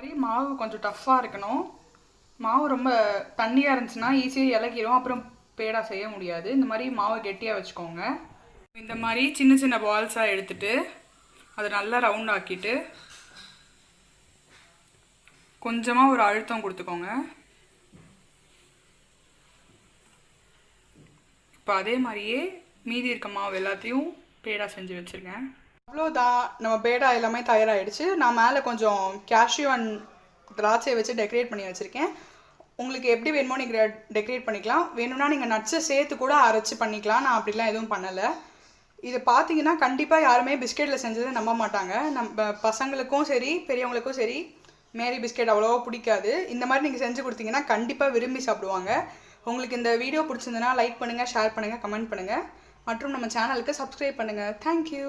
மாதிரி மாவு கொஞ்சம் டஃப்பாக இருக்கணும். மாவு ரொம்ப தண்ணியாக இருந்துச்சுன்னா ஈஸியாக இலக்கிடும், அப்புறம் பேடா செய்ய முடியாது. இந்த மாதிரி மாவை கெட்டியாக வச்சுக்கோங்க. இந்த மாதிரி சின்ன சின்ன பால்ஸாக எடுத்துட்டு அதை நல்லா ரவுண்ட் ஆக்கிட்டு கொஞ்சமாக ஒரு அழுத்தம் கொடுத்துக்கோங்க. இப்போ அதே மாதிரியே மீதி இருக்க மாவு எல்லாத்தையும் பேடா செஞ்சு வச்சுருக்கேன். அவ்வளோதான், நம்ம பேடா எல்லாமே தயாராகிடுச்சு. நான் மேலே கொஞ்சம் கேஷ்யூ அண்ட் திராட்சையை வச்சு டெக்கரேட் பண்ணி வச்சுருக்கேன். உங்களுக்கு எப்படி வேணுமோ நீங்கள் டெக்கரேட் பண்ணிக்கலாம். வேணும்னா நீங்கள் நட்ஸை சேர்த்து கூட அரைச்சி பண்ணிக்கலாம். நான் அப்படிலாம் எதுவும் பண்ணலை. இதை பார்த்தீங்கன்னா கண்டிப்பாக யாருமே பிஸ்கெட்டில் செஞ்சதை நம்ப மாட்டாங்க. நம்ம பசங்களுக்கும் சரி பெரியவங்களுக்கும் சரி மேரி பிஸ்கெட் அவ்வளோவா பிடிக்காது. இந்த மாதிரி நீங்கள் செஞ்சு கொடுத்தீங்கன்னா கண்டிப்பாக விரும்பி சாப்பிடுவாங்க. உங்களுக்கு இந்த வீடியோ பிடிச்சிருந்ததுன்னா லைக் பண்ணுங்கள், ஷேர் பண்ணுங்கள், கமெண்ட் பண்ணுங்கள் மற்றும் நம்ம சேனலுக்கு சப்ஸ்கிரைப் பண்ணுங்கள். தேங்க்யூ.